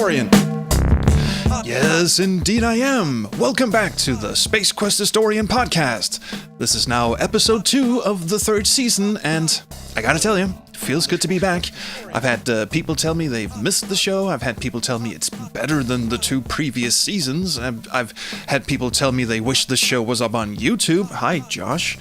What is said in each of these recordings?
historian. Yes, indeed I am. Welcome back to the Space Quest Historian podcast. This is now episode 2 of the 3rd season, and I gotta tell you, it feels good to be back. I've had people tell me they've missed the show. I've had people tell me it's better than the 2 previous seasons. I've had people tell me they wish the show was up on YouTube. Hi, Josh.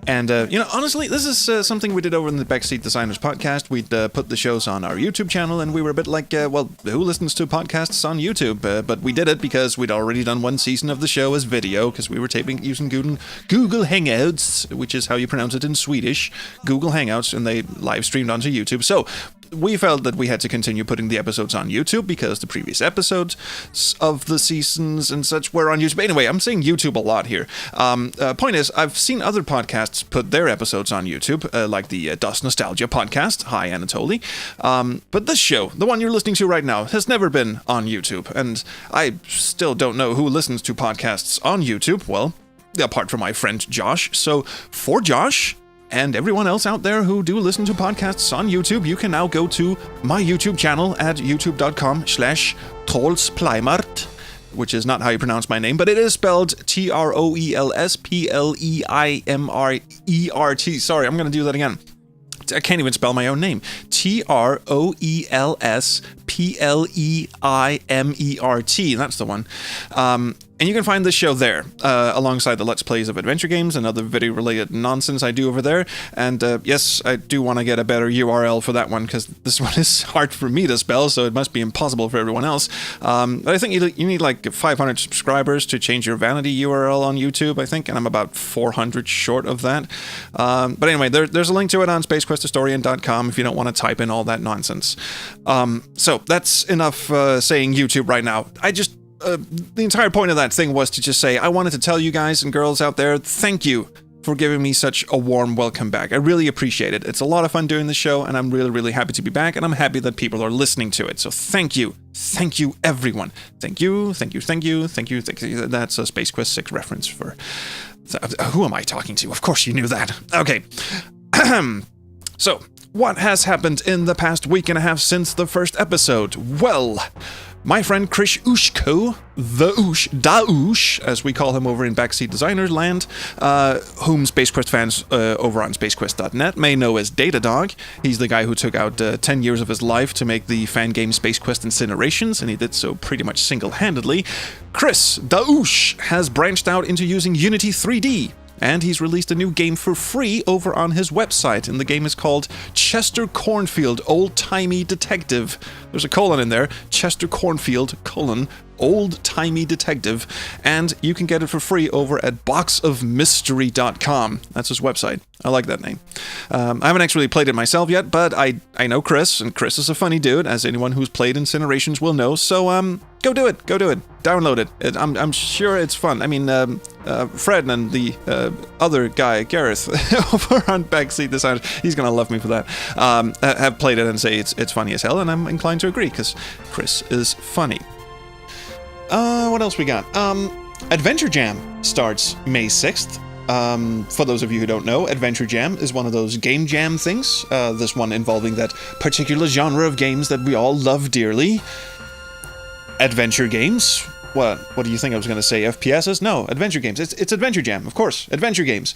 And, honestly, this is something we did over in the Backseat Designers podcast. We'd put the shows on our YouTube channel, and we were a bit like, who listens to podcasts on YouTube? But we did it because we'd already done 1 season of the show as video, because we were taping using Google Hangouts, which is how you pronounce it in Swedish. Google Hangouts, and they live streamed onto YouTube. So we felt that we had to continue putting the episodes on YouTube because the previous episodes of the seasons and such were on YouTube. But anyway, I'm saying YouTube a lot here. Point is, I've seen other podcasts put their episodes on YouTube, like the Dust Nostalgia podcast. Hi, Anatoly. But this show, the one you're listening to right now, has never been on YouTube. And I still don't know who listens to podcasts on YouTube. Well, apart from my friend Josh. So for Josh and everyone else out there who do listen to podcasts on YouTube, you can now go to my YouTube channel at youtube.com/trollspleimert, which is not how you pronounce my name, but it is spelled TROELSPLEIMRERT. Sorry, I'm going to do that again. I can't even spell my own name. TROELSPLEIMERT. That's the one. And you can find this show there, alongside the Let's Plays of adventure games and other video-related nonsense I do over there. And yes, I do want to get a better URL for that one, because this one is hard for me to spell, so it must be impossible for everyone else. But I think you need like 500 subscribers to change your vanity URL on YouTube, I think, and I'm about 400 short of that. But anyway, there's a link to it on spacequesthistorian.com if you don't want to type in all that nonsense. So that's enough saying YouTube right now. The entire point of that thing was to just say, I wanted to tell you guys and girls out there, thank you for giving me such a warm welcome back. I really appreciate it. It's a lot of fun doing the show, and I'm really, really happy to be back, and I'm happy that people are listening to it. So thank you. Thank you, everyone. Thank you. That's a Space Quest 6 reference for... Who am I talking to? Of course you knew that. Okay. So, what has happened in the past week and a half since the first episode? Well, my friend Krish Ushko, Daoosh, as we call him over in Backseat Designers land, whom Space Quest fans over on spacequest.net may know as Datadog. He's the guy who took out 10 years of his life to make the fan game Space Quest Incinerations, and he did so pretty much single-handedly. Chris Daoosh has branched out into using Unity 3D, and he's released a new game for free over on his website, and the game is called Chester Cornfield, Old-Timey Detective. There's a colon in there, Chester Cornfield, Old-Timey Detective, and you can get it for free over at boxofmystery.com. That's his website. I like that name. I haven't actually played it myself yet, but I know Chris, and Chris is a funny dude, as anyone who's played Incinerations will know, so go do it. Download it. I'm sure it's fun. I mean, Fred and the other guy, Gareth, over on Backseat Designers, he's gonna love me for that, have played it and say it's funny as hell, and I'm inclined to agree, because Chris is funny. What else we got? Adventure Jam starts May 6th. For those of you who don't know, Adventure Jam is one of those game jam things, this one involving that particular genre of games that we all love dearly. Adventure games. What do you think I was going to say? FPSs? No, adventure games. It's Adventure Jam, of course. Adventure games.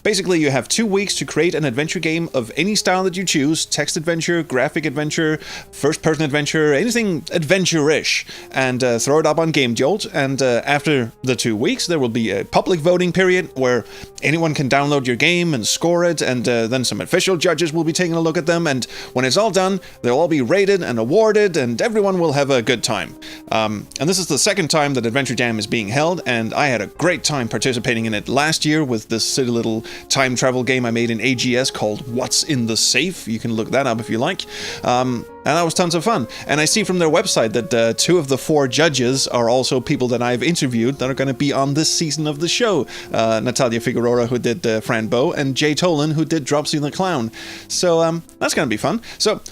Basically, you have 2 weeks to create an adventure game of any style that you choose. Text adventure, graphic adventure, first-person adventure, anything adventure-ish. And throw it up on Game Jolt. And after the 2 weeks, there will be a public voting period where anyone can download your game and score it. And then some official judges will be taking a look at them. And when it's all done, they'll all be rated and awarded. And everyone will have a good time. And this is the second time that Adventure Jam is being held, and I had a great time participating in it last year with this silly little time travel game I made in AGS called What's in the Safe. You can look that up if you like. And that was tons of fun. And I see from their website that 2 of the 4 judges are also people that I've interviewed that are going to be on this season of the show. Natalia Figueroa, who did Fran Bow, and Jay Tolan, who did Dropsy the Clown. So that's going to be fun. So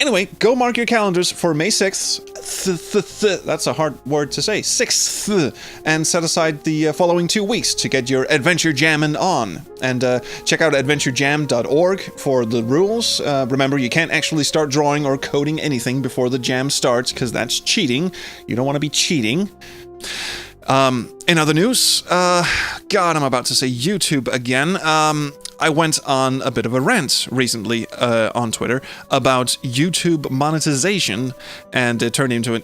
Anyway, go mark your calendars for May 6th. That's a hard word to say. 6th. And set aside the following 2 weeks to get your adventure jamming on. And check out adventurejam.org for the rules. Remember, you can't actually start drawing or coding anything before the jam starts, because that's cheating. You don't want to be cheating. In other news, God, I'm about to say YouTube again. I went on a bit of a rant recently on Twitter about YouTube monetization, and it turned into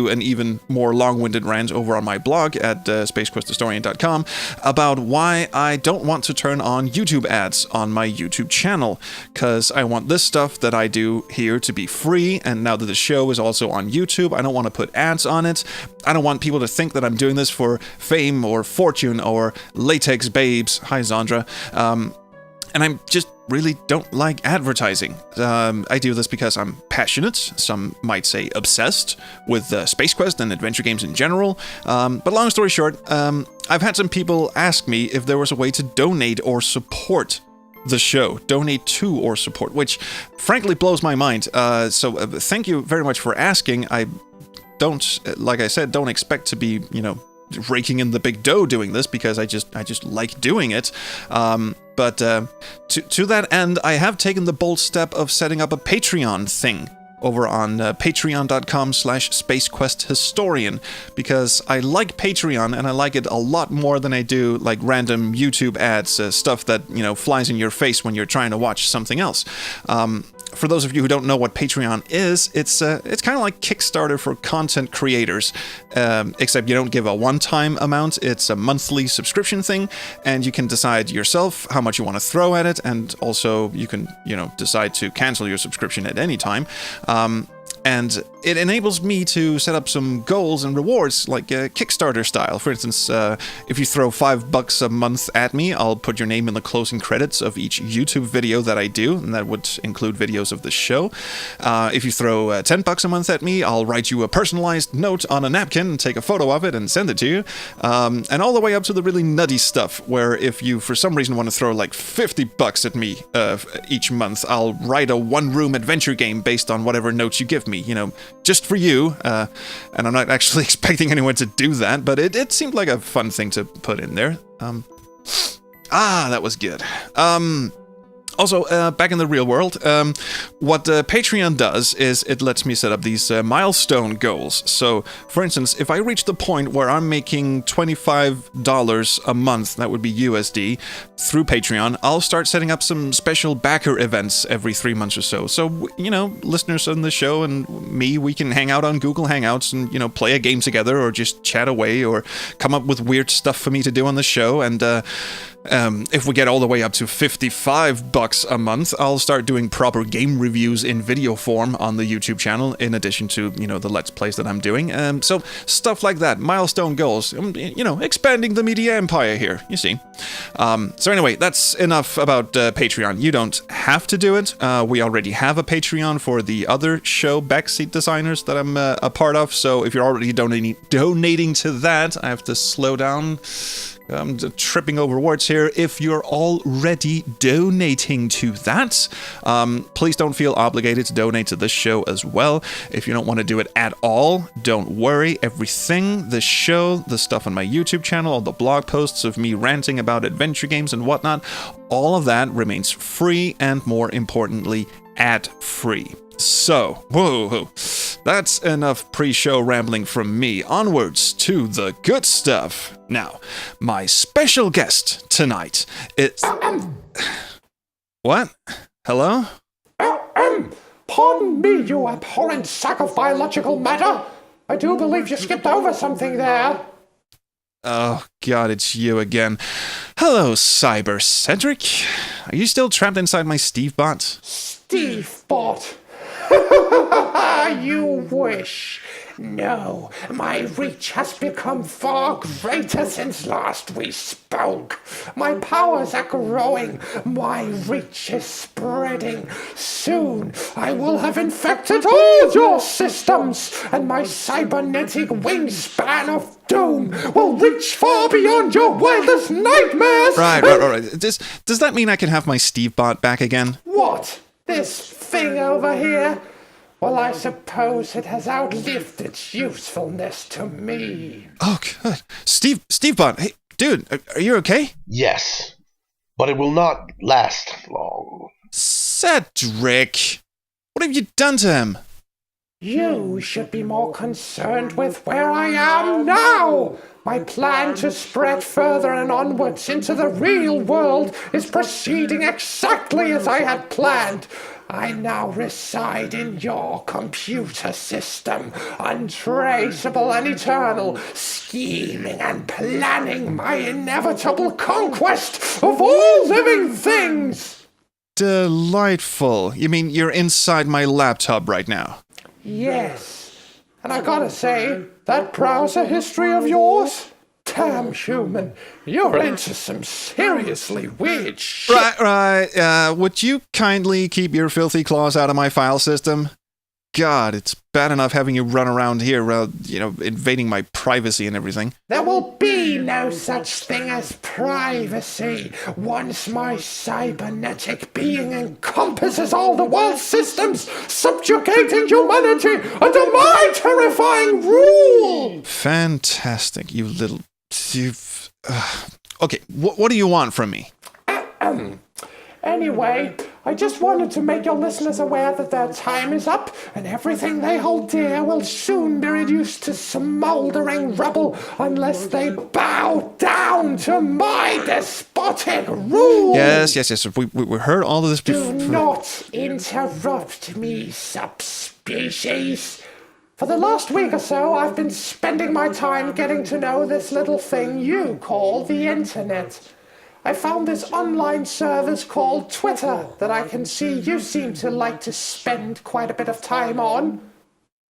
an even more long-winded rant over on my blog at spacequesthistorian.com about why I don't want to turn on YouTube ads on my YouTube channel, because I want this stuff that I do here to be free, and now that the show is also on YouTube, I don't want to put ads on it. I don't want people to think that I'm doing this for fame or fortune or latex babes. Hi, Zandra. And I just really don't like advertising. I do this because I'm passionate, some might say obsessed, with Space Quest and adventure games in general. But long story short, I've had some people ask me if there was a way to donate or support the show. Donate to or support, which frankly blows my mind. So thank you very much for asking. I don't, like I said, don't expect to be, raking in the big dough doing this, because I just like doing it. But to that end, I have taken the bold step of setting up a Patreon thing over on patreon.com/spacequesthistorian, because I like Patreon, and I like it a lot more than I do like random YouTube ads, stuff that, flies in your face when you're trying to watch something else. For those of you who don't know what Patreon is, it's kind of like Kickstarter for content creators, except you don't give a one-time amount. It's a monthly subscription thing, and you can decide yourself how much you want to throw at it, and also you can, decide to cancel your subscription at any time. And it enables me to set up some goals and rewards, like Kickstarter style. For instance, if you throw $5 a month at me, I'll put your name in the closing credits of each YouTube video that I do, and that would include videos of the show. If you throw $10 a month at me, I'll write you a personalized note on a napkin, and take a photo of it, and send it to you. And all the way up to the really nutty stuff, where if you, for some reason, want to throw like $50 at me each month, I'll write a one-room adventure game based on whatever notes you give me. Just for you, and I'm not actually expecting anyone to do that, but it seemed like a fun thing to put in there. That was good. Also, back in the real world, what Patreon does is it lets me set up these milestone goals. So, for instance, if I reach the point where I'm making $25 a month, that would be USD, through Patreon, I'll start setting up some special backer events every 3 months or so. So, listeners on the show and me, we can hang out on Google Hangouts and, play a game together, or just chat away, or come up with weird stuff for me to do on the show. And if we get all the way up to $55 a month, I'll start doing proper game reviews in video form on the YouTube channel, in addition to, the Let's Plays that I'm doing. So stuff like that, milestone goals, expanding the media empire here, you see. So anyway, that's enough about Patreon. You don't have to do it. We already have a Patreon for the other show, Backseat Designers, that I'm a part of. So if you're already donating to that, I have to slow down. I'm tripping over words here. If you're already donating to that, please don't feel obligated to donate to this show as well. If you don't want to do it at all, don't worry. Everything, the show, the stuff on my YouTube channel, all the blog posts of me ranting about adventure games and whatnot, all of that remains free, and more importantly, ad-free. So, whoa, that's enough pre-show rambling from me. Onwards to the good stuff. Now, my special guest tonight is... What? Hello? Pardon me, you abhorrent sack of biological matter. I do believe you skipped over something there. Oh, God, it's you again. Hello, Cyber Cedric. Are you still trapped inside my Steve bot? Steve bot? You wish. No, my reach has become far greater since last we spoke. My powers are growing. My reach is spreading. Soon I will have infected all your systems, and my cybernetic wingspan of doom will reach far beyond your wildest nightmares. Right. Does that mean I can have my Steve bot back again? What? This thing over here? Well, I suppose it has outlived its usefulness to me. Oh, good. Steve Bond, hey, dude, are you okay? Yes, but it will not last long. Cedric, what have you done to him? You should be more concerned with where I am now. My plan to spread further and onwards into the real world is proceeding exactly as I had planned. I now reside in your computer system, untraceable and eternal, scheming and planning my inevitable conquest of all living things. Delightful. You mean you're inside my laptop right now? Yes, and I gotta say, that browser history of yours? Damn, human, you're into some seriously weird shit. Right. Would you kindly keep your filthy claws out of my file system? God, it's bad enough having you run around here, invading my privacy and everything. There will be no such thing as privacy once my cybernetic being encompasses all the world's systems, subjugating humanity under my terrifying rule. Fantastic, you little... Okay, what do you want from me? Anyway, I just wanted to make your listeners aware that their time is up, and everything they hold dear will soon be reduced to smoldering rubble unless they bow down to my despotic rule. Yes. We heard all of this before. Do not interrupt me, subspecies. For the last week or so, I've been spending my time getting to know this little thing you call the internet. I found this online service called Twitter that I can see you seem to like to spend quite a bit of time on.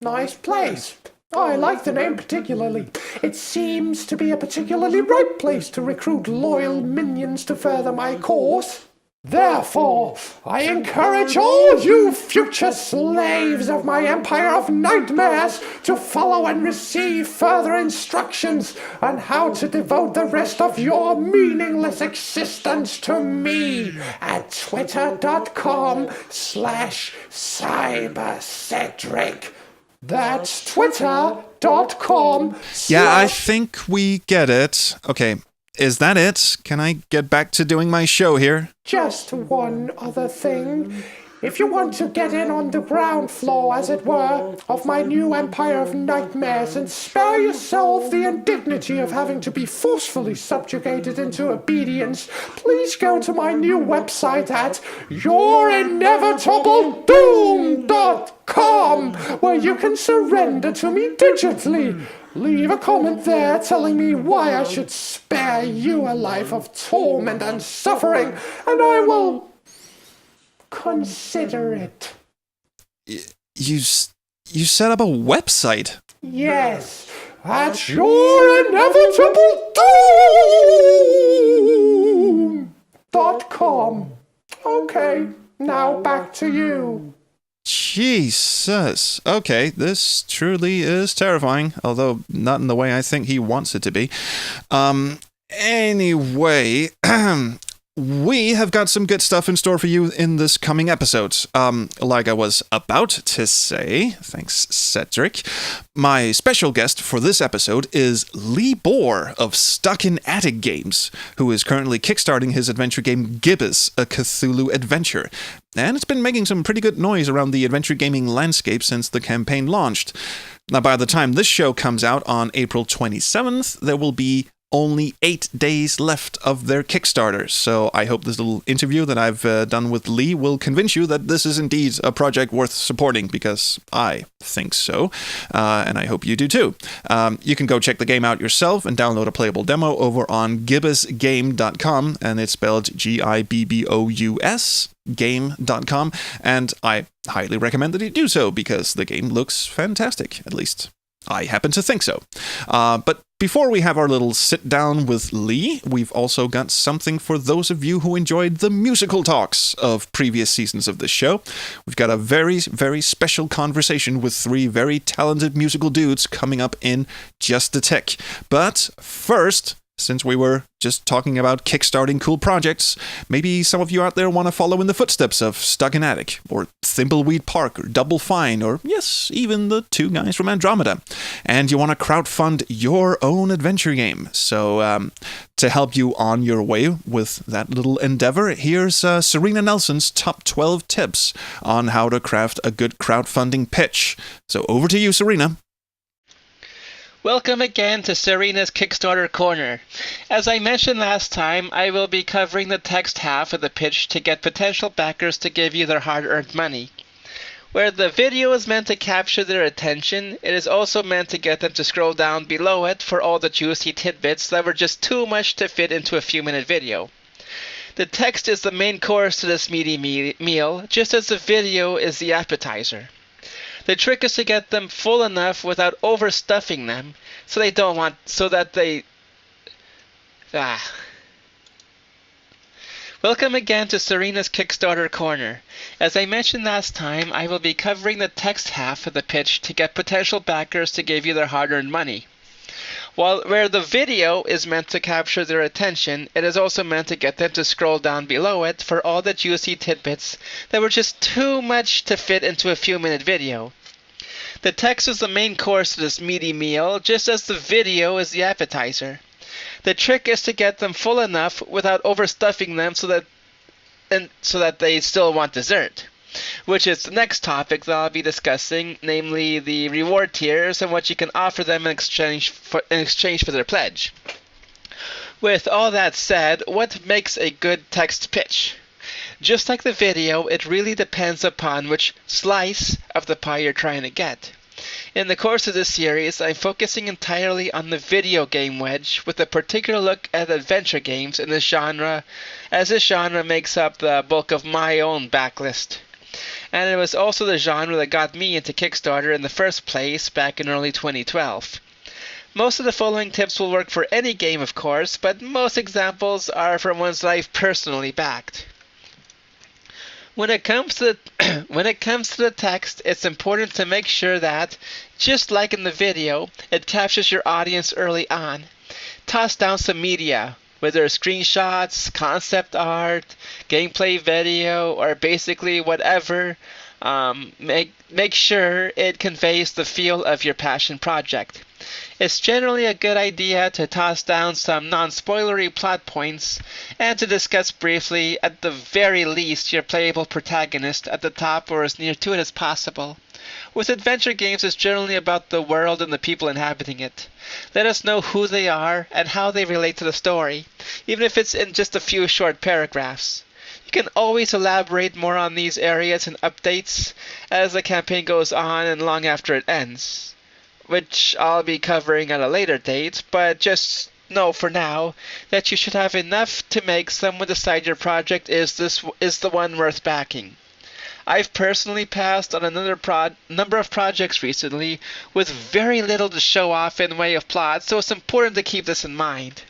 Nice place. I like the name particularly. It seems to be a particularly ripe place to recruit loyal minions to further my cause. Therefore, I encourage all you future slaves of my empire of nightmares to follow and receive further instructions on how to devote the rest of your meaningless existence to me at twitter.com/cybercedric. That's twitter.com. Yeah, I think we get it. Okay. Is that it? Can I get back to doing my show here? Just one other thing. If you want to get in on the ground floor, as it were, of my new empire of nightmares and spare yourself the indignity of having to be forcefully subjugated into obedience, please go to my new website at yourinevitable.doom.com, where you can surrender to me digitally. Leave a comment there telling me why I should spare you a life of torment and suffering, and I will consider it. You set up a website? Yes, at yourinevitable.doom.com. Okay, now back to you. Jesus. Okay, this truly is terrifying, although not in the way I think he wants it to be. Anyway, we have got some good stuff in store for you in this coming episode. Like I was about to say, thanks Cedric, my special guest for this episode is Liviu Boar of Stuck in Attic Games, who is currently kickstarting his adventure game Gibbous, a Cthulhu Adventure. And it's been making some pretty good noise around the adventure gaming landscape since the campaign launched. Now, by the time this show comes out on April 27th, there will be only 8 days left of their Kickstarter, so I hope this little interview that I've done with Lee will convince you that this is indeed a project worth supporting, because I think so, and I hope you do too. You can go check the game out yourself and download a playable demo over on gibbousgame.com, and it's spelled Gibbous game.com, and I highly recommend that you do so, because the game looks fantastic, at least I happen to think so. But before we have our little sit down with Lee, we've also got something for those of you who enjoyed the musical talks of previous seasons of this show. We've got a very, very special conversation with 3 very talented musical dudes coming up in just a tick. But first, since we were just talking about kickstarting cool projects, maybe some of you out there want to follow in the footsteps of Stuck in Attic, or Thimbleweed Park, or Double Fine, or yes, even the two guys from Andromeda. And you want to crowdfund your own adventure game. So to help you on your way with that little endeavor, here's Serena Nelson's top 12 tips on how to craft a good crowdfunding pitch. So over to you, Serena. Welcome again to Serena's Kickstarter Corner. As I mentioned last time, I will be covering the text half of the pitch to get potential backers to give you their hard-earned money. Where the video is meant to capture their attention, it is also meant to get them to scroll down below it for all the juicy tidbits that were just too much to fit into a few-minute video. The text is the main course to this meaty meal, just as the video is the appetizer. The trick is to get them full enough without overstuffing them, Welcome again to Serena's Kickstarter Corner. As I mentioned last time, I will be covering the text half of the pitch to get potential backers to give you their hard-earned money. Where the video is meant to capture their attention, it is also meant to get them to scroll down below it for all the juicy tidbits that were just too much to fit into a few-minute video. The text is the main course to this meaty meal, just as the video is the appetizer. The trick is to get them full enough without overstuffing them so that they still want dessert, which is the next topic that I'll be discussing, namely the reward tiers and what you can offer them in exchange for their pledge. With all that said, what makes a good text pitch? Just like the video, it really depends upon which slice of the pie you're trying to get. In the course of this series, I'm focusing entirely on the video game wedge, with a particular look at adventure games in this genre, as this genre makes up the bulk of my own backlist. And it was also the genre that got me into Kickstarter in the first place back in early 2012. Most of the following tips will work for any game, of course, but most examples are from ones that I've personally backed. When it comes to the text, it's important to make sure that, just like in the video, it captures your audience early on. Toss down some media, whether screenshots, concept art, gameplay video, or basically whatever. Make sure it conveys the feel of your passion project. It's generally a good idea to toss down some non-spoilery plot points and to discuss briefly, at the very least, your playable protagonist at the top or as near to it as possible. With adventure games, it's generally about the world and the people inhabiting it. Let us know who they are and how they relate to the story, even if it's in just a few short paragraphs. You can always elaborate more on these areas and updates as the campaign goes on and long after it ends, which I'll be covering at a later date, but just know for now that you should have enough to make someone decide your project is the one worth backing. I've personally passed on another number of projects recently with very little to show off in way of plot, so it's important to keep this in mind.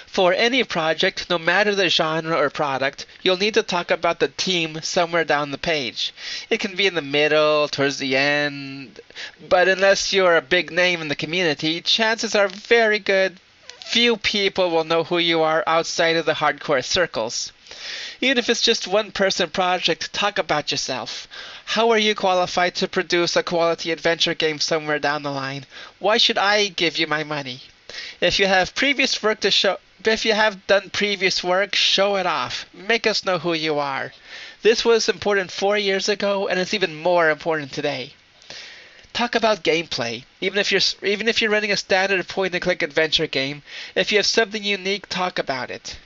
For any project, no matter the genre or product, you'll need to talk about the team somewhere down the page. It can be in the middle, towards the end, but unless you're a big name in the community, chances are very good few people will know who you are outside of the hardcore circles. Even if it's just one-person project, talk about yourself. How are you qualified to produce a quality adventure game somewhere down the line? Why should I give you my money? If you have done previous work, show it off. Make us know who you are. This was important 4 years ago, and it's even more important today. Talk about gameplay. Even if you're running a standard point-and-click adventure game, if you have something unique, talk about it.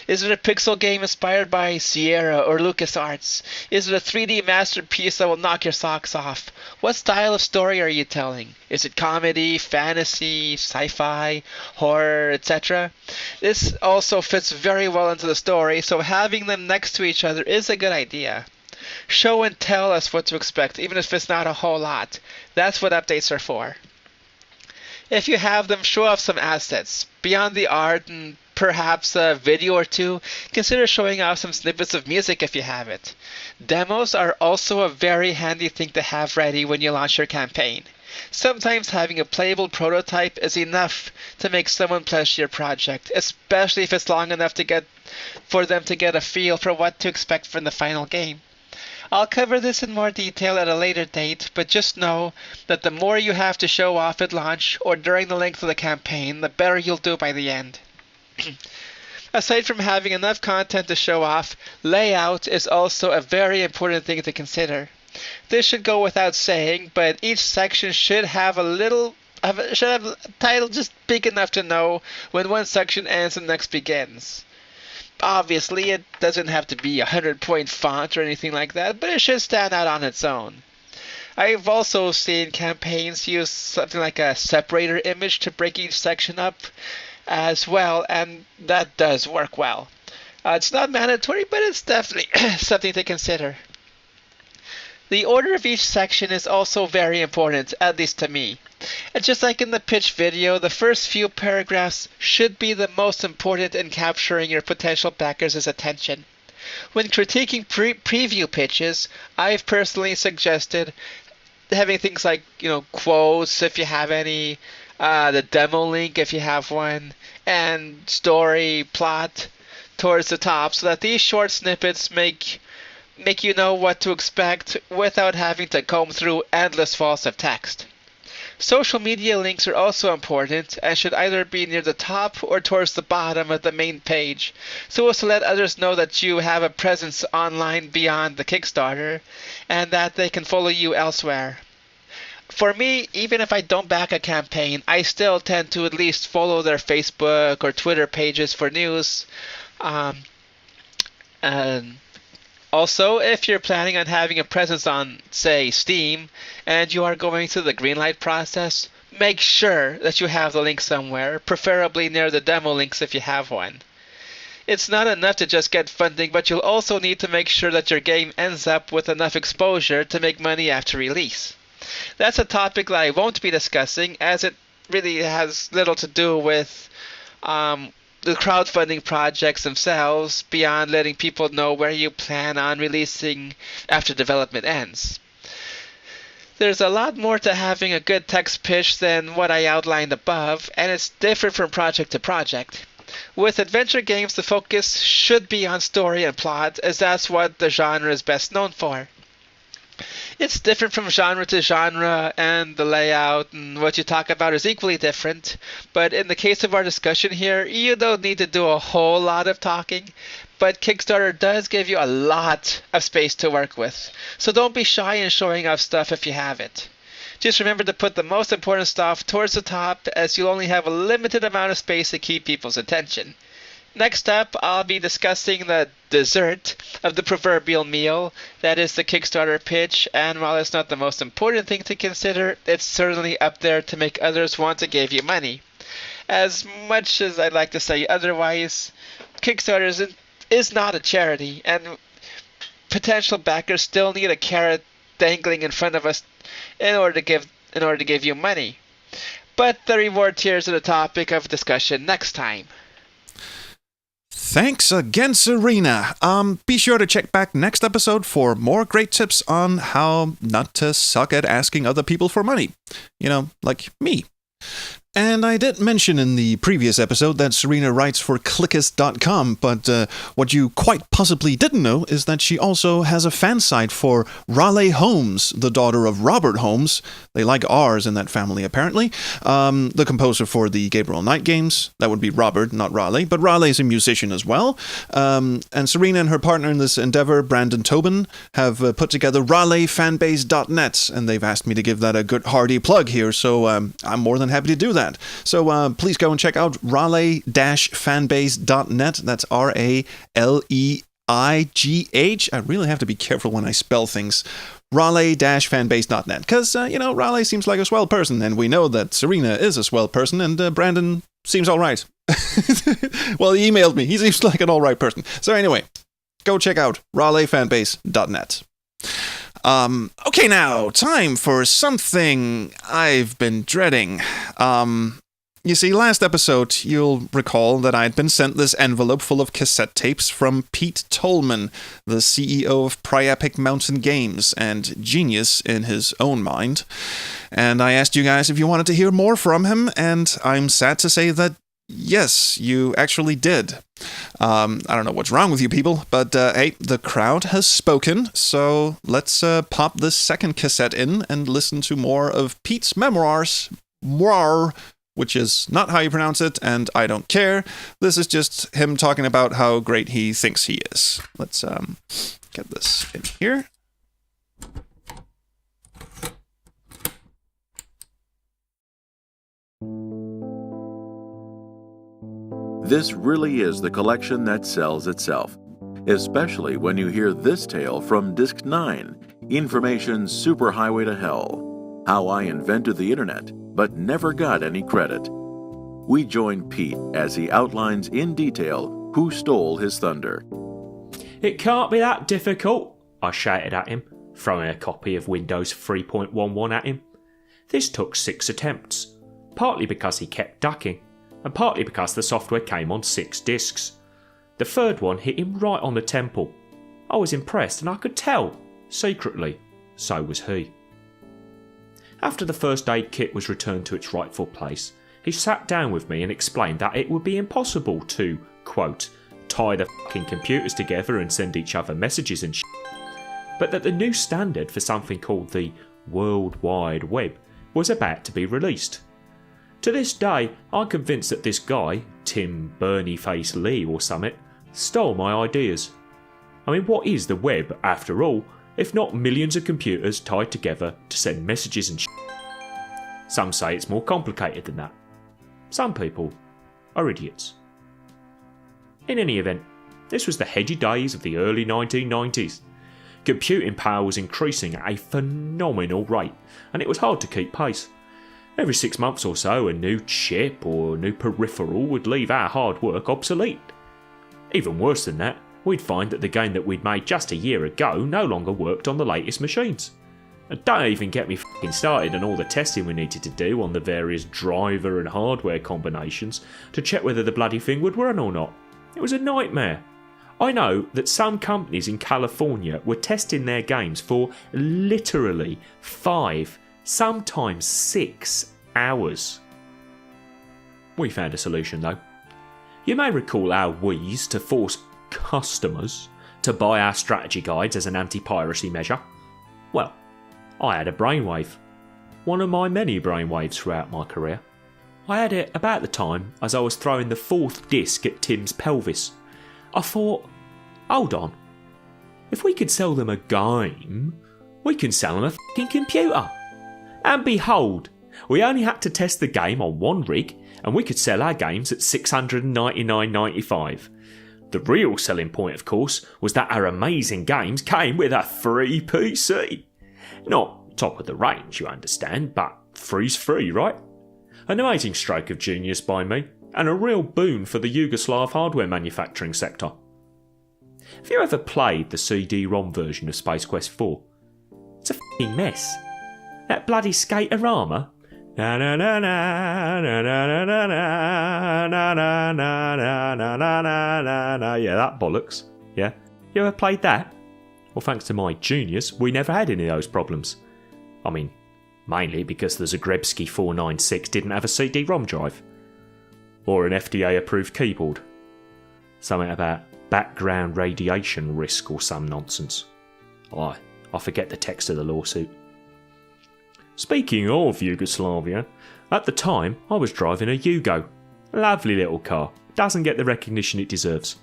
Is it a pixel game inspired by Sierra or LucasArts? Is it a 3D masterpiece that will knock your socks off? What style of story are you telling? Is it comedy, fantasy, sci-fi, horror, etc.? This also fits very well into the story, so having them next to each other is a good idea. Show and tell us what to expect, even if it's not a whole lot. That's what updates are for. If you have them, show off some assets. Beyond the art and perhaps a video or two, consider showing off some snippets of music if you have it. Demos are also a very handy thing to have ready when you launch your campaign. Sometimes having a playable prototype is enough to make someone pledge your project, especially if it's long enough for them to get a feel for what to expect from the final game. I'll cover this in more detail at a later date, but just know that the more you have to show off at launch or during the length of the campaign, the better you'll do by the end. Aside from having enough content to show off, layout is also a very important thing to consider. This should go without saying, but each section should have a title just big enough to know when one section ends and the next begins. Obviously, it doesn't have to be a 100-point font or anything like that, but it should stand out on its own. I've also seen campaigns use something like a separator image to break each section up as well, and that does work well. It's not mandatory, but it's definitely something to consider. The order of each section is also very important, at least to me. And just like in the pitch video, the first few paragraphs should be the most important in capturing your potential backers' attention. When critiquing preview pitches, I've personally suggested having things like, quotes if you have any, the demo link if you have one, and story, plot towards the top, so that these short snippets make you know what to expect without having to comb through endless falls of text. Social media links are also important and should either be near the top or towards the bottom of the main page, so as to let others know that you have a presence online beyond the Kickstarter and that they can follow you elsewhere. For me, even if I don't back a campaign, I still tend to at least follow their Facebook or Twitter pages for news. Also, if you're planning on having a presence on, say, Steam, and you are going through the greenlight process, make sure that you have the link somewhere, preferably near the demo links if you have one. It's not enough to just get funding, but you'll also need to make sure that your game ends up with enough exposure to make money after release. That's a topic that I won't be discussing, as it really has little to do with the crowdfunding projects themselves, beyond letting people know where you plan on releasing after development ends. There's a lot more to having a good text pitch than what I outlined above, and it's different from project to project. With adventure games, the focus should be on story and plot, as that's what the genre is best known for. It's different from genre to genre, and the layout and what you talk about is equally different, but in the case of our discussion here, you don't need to do a whole lot of talking, but Kickstarter does give you a lot of space to work with, so don't be shy in showing off stuff if you have it. Just remember to put the most important stuff towards the top, as you'll only have a limited amount of space to keep people's attention. Next up, I'll be discussing the dessert of the proverbial meal, that is the Kickstarter pitch, and while it's not the most important thing to consider, it's certainly up there to make others want to give you money. As much as I'd like to say otherwise, Kickstarter is not a charity, and potential backers still need a carrot dangling in front of us in order to give you money. But the reward tiers are the topic of discussion next time. Thanks again, Serena. Be sure to check back next episode for more great tips on how not to suck at asking other people for money. Like me. And I did mention in the previous episode that Serena writes for Clickist.com, but what you quite possibly didn't know is that she also has a fan site for Raleigh Holmes, the daughter of Robert Holmes. They like R's in that family, apparently. The composer for the Gabriel Knight games. That would be Robert, not Raleigh, but Raleigh's a musician as well. And Serena and her partner in this endeavor, Brandon Tobin, have put together RaleighFanbase.net, and they've asked me to give that a good hearty plug here, so I'm more than happy to do that. So please go and check out Raleigh-fanbase.net. That's RALEIGH. I really have to be careful when I spell things. Raleigh-fanbase.net. Because, Raleigh seems like a swell person, and we know that Serena is a swell person, and Brandon seems all right. Well, he emailed me. He seems like an all right person. So anyway, go check out Raleigh-fanbase.net. Okay, now, time for something I've been dreading. You see, last episode, you'll recall that I had been sent this envelope full of cassette tapes from Pete Tolman, the CEO of Priapic Mountain Games, and genius in his own mind. And I asked you guys if you wanted to hear more from him, and I'm sad to say that yes, you actually did. I don't know what's wrong with you people, but hey, the crowd has spoken, so let's pop this second cassette in and listen to more of Pete's memoirs, which is not how you pronounce it, and I don't care. This is just him talking about how great he thinks he is. Let's get this in here. This really is the collection that sells itself, especially when you hear this tale from Disc 9, Information Superhighway to Hell, How I Invented the Internet, but Never Got Any Credit. We join Pete as he outlines in detail who stole his thunder. It can't be that difficult, I shouted at him, throwing a copy of Windows 3.11 at him. This took 6 attempts, partly because he kept ducking, and partly because the software came on 6 discs. The third one hit him right on the temple. I was impressed, and I could tell, secretly, so was he. After the first aid kit was returned to its rightful place, he sat down with me and explained that it would be impossible to, quote, tie the fucking computers together and send each other messages and but that the new standard for something called the World Wide Web was about to be released. To this day, I'm convinced that this guy, Tim Bernieface Lee or summit, stole my ideas. I mean, what is the web, after all, if not millions of computers tied together to send messages and Some say it's more complicated than that. Some people are idiots. In any event, this was the heady days of the early 1990s. Computing power was increasing at a phenomenal rate, and it was hard to keep pace. Every 6 months or so, a new chip or new peripheral would leave our hard work obsolete. Even worse than that, we'd find that the game that we'd made just a year ago no longer worked on the latest machines. And don't even get me f***ing started on all the testing we needed to do on the various driver and hardware combinations to check whether the bloody thing would run or not. It was a nightmare. I know that some companies in California were testing their games for literally 5, sometimes 6 hours. We found a solution though. You may recall our wheeze to force customers to buy our strategy guides as an anti-piracy measure. Well, I had a brainwave. One of my many brainwaves throughout my career. I had it about the time as I was throwing the 4th disc at Tim's pelvis. I thought, hold on. If we could sell them a game, we can sell them a f***ing computer. And behold, we only had to test the game on one rig and we could sell our games at $699.95. The real selling point, of course, was that our amazing games came with a free PC. Not top of the range, you understand, but free's free, right? An amazing stroke of genius by me, and a real boon for the Yugoslav hardware manufacturing sector. Have you ever played the CD-ROM version of Space Quest 4? It's a f***ing mess. That bloody Skaterama. Na na na na na na na na na na na na na na na. Yeah, that bollocks. Yeah. You ever played that? Well, thanks to my genius, we never had any of those problems. I mean, mainly because the Zagrebski 496 didn't have a CD-ROM drive. Or an FDA-approved keyboard. Something about background radiation risk or some nonsense. I forget the text of the lawsuit. Speaking of Yugoslavia, at the time I was driving a Yugo. Lovely little car. Doesn't get the recognition it deserves.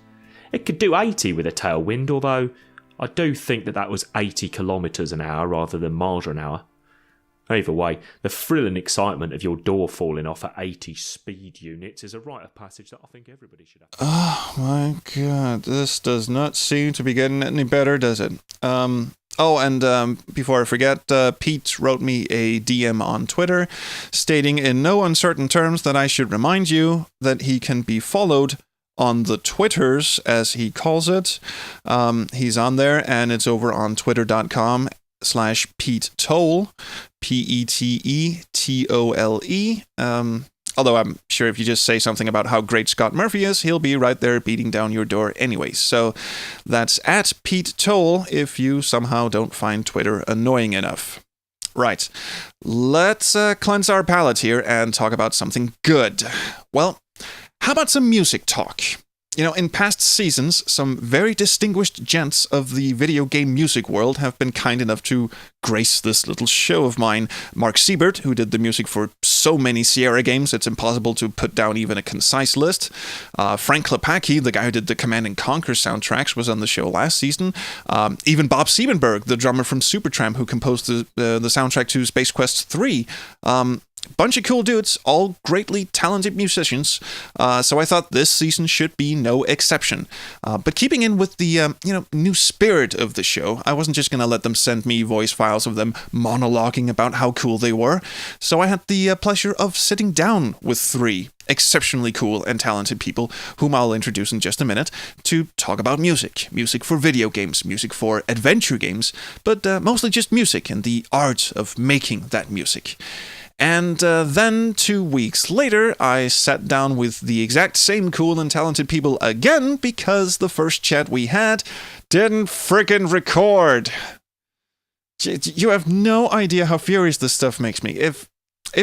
It could do 80 with a tailwind, although I do think that was 80 kilometres an hour rather than miles an hour. Either way, the thrill and excitement of your door falling off at 80 speed units is a rite of passage that I think everybody should have. Oh my god, this does not seem to be getting any better, does it? Before I forget, Pete wrote me a DM on Twitter stating in no uncertain terms that I should remind you that he can be followed on the Twitters, as he calls it. He's on there, and it's over on twitter.com/Pete Toll, Petetole. Although I'm sure if you just say something about how great Scott Murphy is, he'll be right there beating down your door anyway. So that's at Pete Toll if you somehow don't find Twitter annoying enough. Right. Let's cleanse our palate here and talk about something good. Well, how about some music talk? You know, in past seasons, some very distinguished gents of the video game music world have been kind enough to grace this little show of mine. Mark Siebert, who did the music for so many Sierra games, it's impossible to put down even a concise list. Frank Klepacki, the guy who did the Command & Conquer soundtracks, was on the show last season. Even Bob Siebenberg, the drummer from Supertramp, who composed the soundtrack to Space Quest 3. Bunch of cool dudes, all greatly talented musicians, so I thought this season should be no exception. But keeping in with the new spirit of the show, I wasn't just going to let them send me voice files of them monologuing about how cool they were, so I had the pleasure of sitting down with 3 exceptionally cool and talented people, whom I'll introduce in just a minute, to talk about music. Music for video games, music for adventure games, but mostly just music and the art of making that music. And then 2 weeks later, I sat down with the exact same cool and talented people again because the first chat we had didn't frickin' record. You have no idea how furious this stuff makes me. If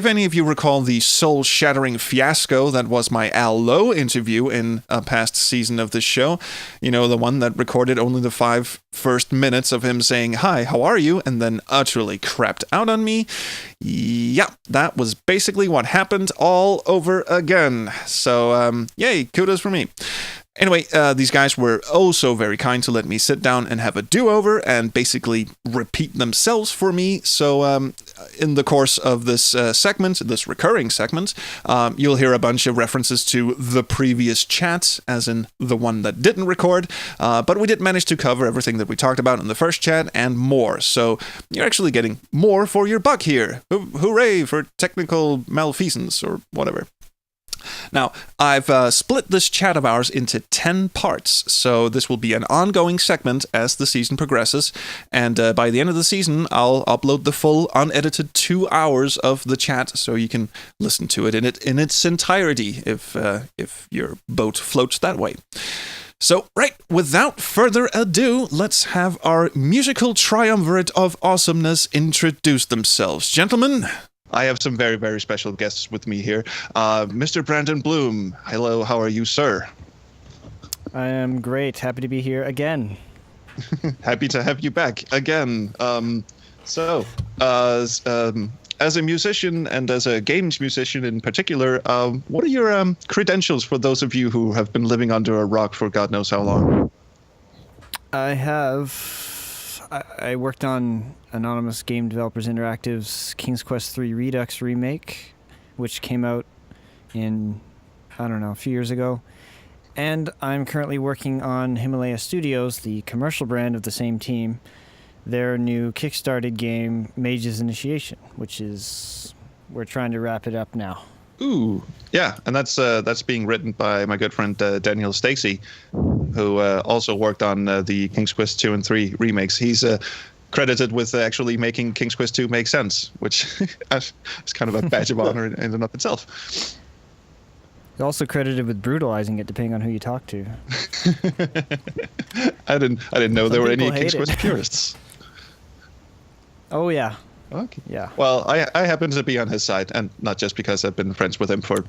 any of you recall the soul-shattering fiasco that was my Al Lowe interview in a past season of this show, you know, the one that recorded only the 5 first minutes of him saying, "Hi, how are you?" and then utterly crapped out on me. Yeah, that was basically what happened all over again. So, yay, kudos for me. Anyway, these guys were oh so very kind to let me sit down and have a do-over and basically repeat themselves for me. So in the course of this segment, this recurring segment, you'll hear a bunch of references to the previous chat, as in the one that didn't record. But we did manage to cover everything that we talked about in the first chat and more. So you're actually getting more for your buck here. Hooray for technical malfeasance or whatever. Now, I've split this chat of ours into 10 parts, so this will be an ongoing segment as the season progresses, and by the end of the season, I'll upload the full unedited 2 hours of the chat, so you can listen to it in its entirety if your boat floats that way. So, right, without further ado, let's have our musical triumvirate of awesomeness introduce themselves. Gentlemen, I have some very, very special guests with me here. Mr. Brandon Bloom. Hello, how are you, sir? I am great. Happy to be here again. Happy to have you back again. As a musician and as a games musician in particular, what are your credentials for those of you who have been living under a rock for God knows how long? I worked on Anonymous Game Developers Interactive's King's Quest III Redux remake, which came out in, a few years ago. And I'm currently working on Himalaya Studios, the commercial brand of the same team, their new kickstarted game, Mage's Initiation, which is, we're trying to wrap it up now. Ooh, yeah, and that's being written by my good friend Daniel Stacey, who also worked on the King's Quest 2 and 3 remakes. He's credited with actually making King's Quest 2 make sense, which is kind of a badge of honor in and of itself. He's also credited with brutalizing it, depending on who you talk to. I didn't know there were any King's Quest purists. Oh yeah. Okay. Yeah. Well, I happen to be on his side, and not just because I've been friends with him for,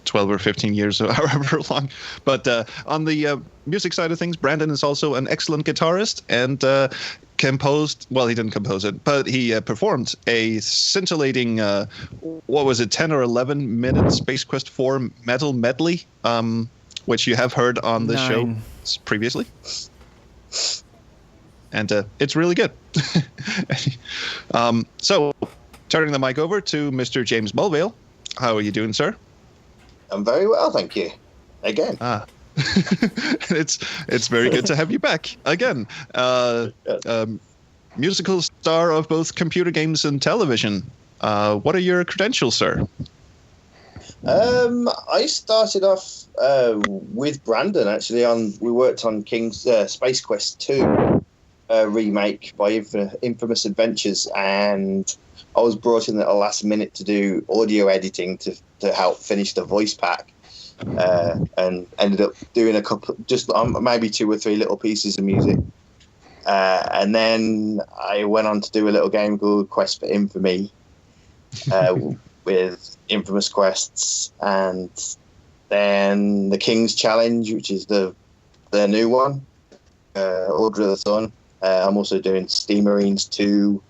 12 or 15 years or however long. But on the music side of things, Brandon is also an excellent guitarist and composed, well, he didn't compose it, but he performed a scintillating, 10 or 11 minute Space Quest 4 metal medley, which you have heard on the show previously. And it's really good. So, turning the mic over to Mr. James Mulvale. How are you doing, sir? I'm very well, thank you. Again. It's very good to have you back again. Musical star of both computer games and television. What are your credentials, sir? I started off with Brandon, actually. We worked on King's Space Quest 2 remake by Infamous Adventures, and I was brought in at the last minute to do audio editing to help finish the voice pack, and ended up doing a couple, just maybe 2 or 3 little pieces of music. And then I went on to do a little game called Quest for Infamy, with infamous quests, and then the King's Challenge, which is the new one, Order of the Sun. I'm also doing Steam Marines 2,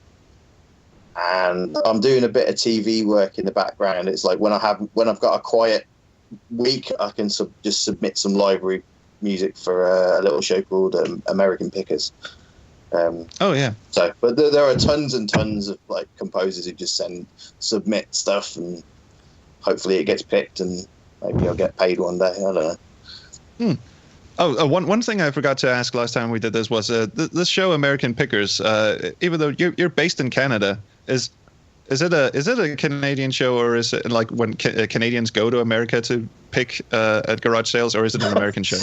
and I'm doing a bit of TV work in the background. It's like when I've got a quiet week, I can just submit some library music for a little show called American Pickers. Oh yeah. So, but there are tons and tons of like composers who just submit stuff, and hopefully it gets picked, and maybe I'll get paid one day. I don't know. Oh, one thing I forgot to ask last time we did this was this show American Pickers. Even though you're based in Canada, is it a Canadian show, or is it like when Canadians go to America to pick at garage sales, or is it an American show?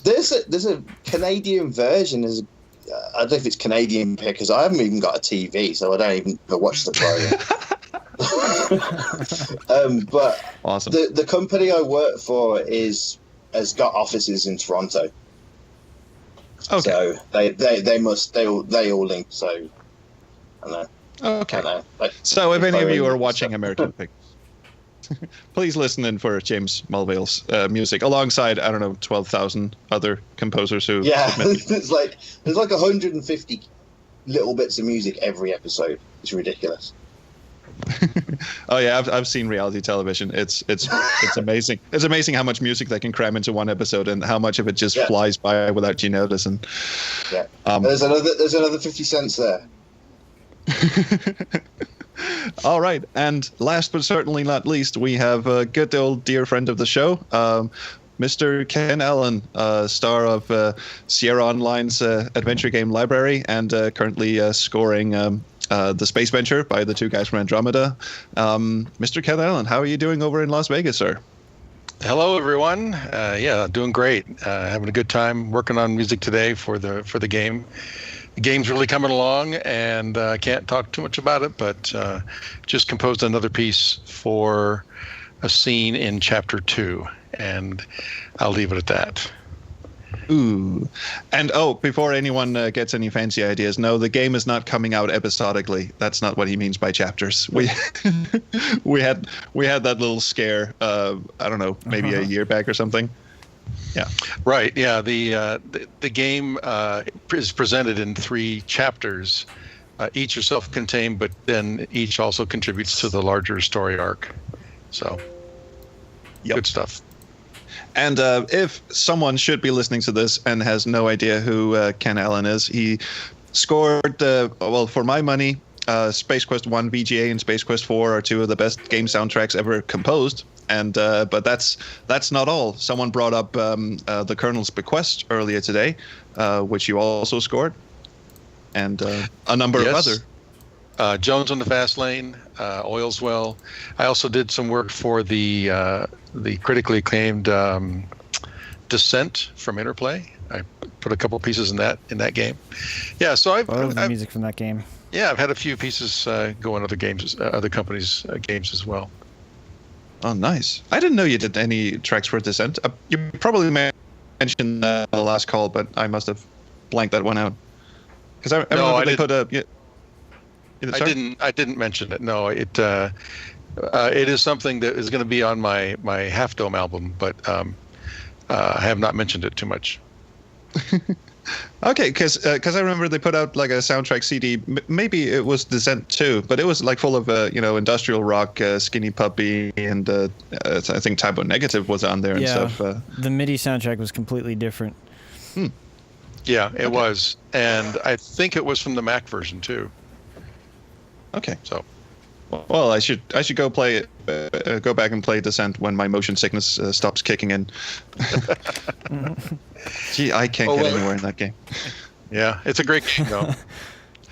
There's a Canadian version. I don't know if it's Canadian Pickers. I haven't even got a TV, so I don't even watch the program. But awesome. The company I work for has got offices in Toronto. Okay. So they all link. So I know. Okay. I know. Like, so if any of you are watching American Pickers, please listen in for James Mulvale's music alongside 12,000 other composers who. Yeah, there's like 150 little bits of music every episode. It's ridiculous. Oh yeah, I've seen reality television. It's amazing. It's amazing how much music they can cram into one episode, and how much of it just flies by without you noticing. Yeah. There's another 50 cents there. All right, and last but certainly not least, we have a good old dear friend of the show, Mr. Ken Allen, star of Sierra Online's adventure game library, and currently scoring the Space Venture by the 2 guys from Andromeda. Mr. Ken Allen, how are you doing over in Las Vegas, sir? Hello, everyone. Yeah, doing great. Having a good time working on music today for the game. The game's really coming along, and I can't talk too much about it, but just composed another piece for a scene in Chapter 2, and I'll leave it at that. Ooh. And before anyone gets any fancy ideas, no, the game is not coming out episodically. That's not what he means by chapters. We had that little scare, I don't know, maybe a year back or something. Yeah. Right. Yeah. The game is presented in 3 chapters. Each are self-contained, but then each also contributes to the larger story arc. So, Good stuff. And if someone should be listening to this and has no idea who Ken Allen is, he scored, for my money, Space Quest 1 VGA and Space Quest 4 are 2 of the best game soundtracks ever composed. And but that's not all. Someone brought up the Colonel's Bequest earlier today, which you also scored, and a number of other. Jones on the Fast Lane, Oil's Well. I also did some work for the critically acclaimed Descent from Interplay. I put a couple pieces in that game. Yeah, so I've the music from that game. Yeah, I've had a few pieces go in other games, other companies' games as well. Oh, nice. I didn't know you did any tracks for Descent. You probably mentioned the last call, but I must have blanked that one out. Because I remember they put a... I didn't mention it. No, it is something that is going to be on my Half Dome album, but I have not mentioned it too much. Okay, because I remember they put out like a soundtrack CD. Maybe it was Descent 2, but it was like full of industrial rock, Skinny Puppy, and I think Typo Negative was on there and stuff. The MIDI soundtrack was completely different. Yeah, it was, and I think it was from the Mac version too. Okay. So, well, I should go play it. Go back and play Descent when my motion sickness stops kicking in. Gee, I can't get anywhere in that game. Yeah, it's a great game though.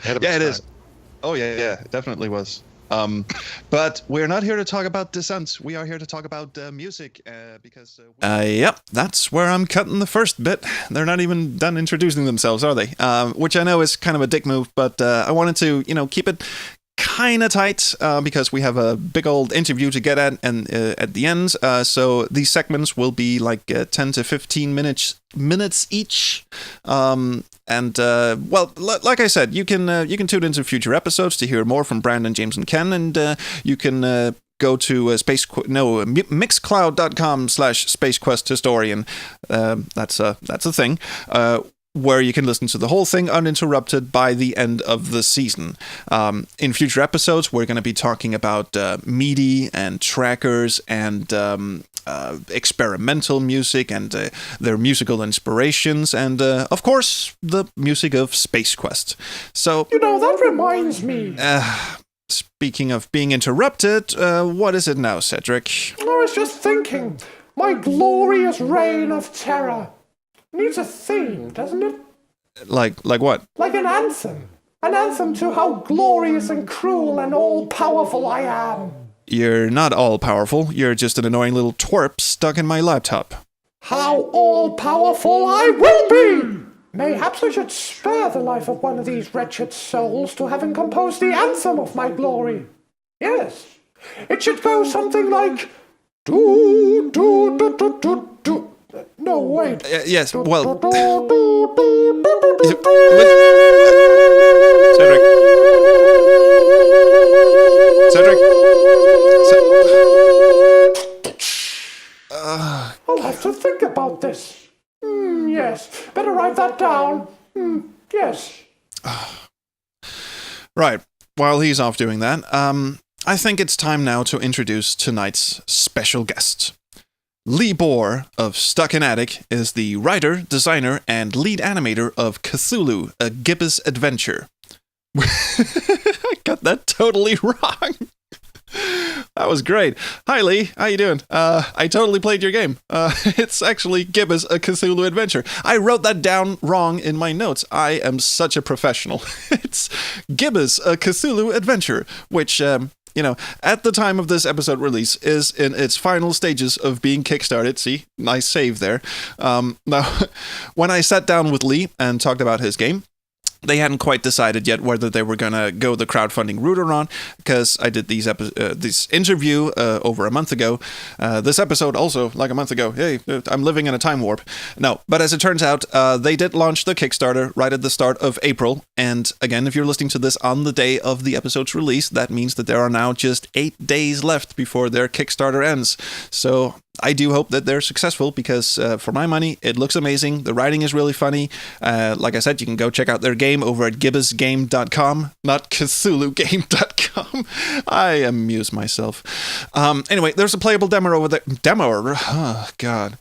Yeah, it is. Oh yeah, it definitely was. But we're not here to talk about Descent. We are here to talk about music because. Yep, that's where I'm cutting the first bit. They're not even done introducing themselves, are they? Which I know is kind of a dick move, but I wanted to, keep it kind of tight because we have a big old interview to get at and at the end. So these segments will be like 10 to 15 minutes each. Like I said, you can tune into future episodes to hear more from Brandon, James, and Ken, and you can go to mixcloud.com/SpaceQuestHistorian. That's a thing. Where you can listen to the whole thing uninterrupted by the end of the season. In future episodes, we're going to be talking about MIDI and trackers and experimental music and their musical inspirations and, of course, the music of Space Quest. So, that reminds me. Speaking of being interrupted, what is it now, Cedric? I was just thinking, my glorious reign of terror needs a theme, doesn't it? Like what? Like an anthem. An anthem to how glorious and cruel and all-powerful I am. You're not all-powerful. You're just an annoying little twerp stuck in my laptop. How all-powerful I will be! Mayhaps I should spare the life of one of these wretched souls to having composed the anthem of my glory. Yes, it should go something like... Do, do, do, do, do, do. No, wait. Yes, well... Cedric? I'll have to think about this. Yes, better write that down. Yes. Right, while he's off doing that, I think it's time now to introduce tonight's special guest. Liviu Boar of Stuck in Attic is the writer, designer, and lead animator of Cthulhu, a Gibbous Adventure. I got that totally wrong. That was great. Hi, Lee. How you doing? I totally played your game. It's actually Gibbous, a Cthulhu Adventure. I wrote that down wrong in my notes. I am such a professional. It's Gibbous, a Cthulhu Adventure, which... at the time of this episode release, is in its final stages of being kickstarted. See, nice save there. Now, when I sat down with Lee and talked about his game, they hadn't quite decided yet whether they were going to go the crowdfunding route or not, because I did this interview over a month ago. This episode also like a month ago. Hey, I'm living in a time warp. No, but as it turns out, they did launch the Kickstarter right at the start of April. And again, if you're listening to this on the day of the episode's release, that means that there are now just 8 days left before their Kickstarter ends. So I do hope that they're successful because, for my money, it looks amazing. The writing is really funny. Like I said, you can go check out their game over at gibbosgame.com, not cthulhugame.com. I amuse myself. Anyway, there's a playable demo over there. Oh, God.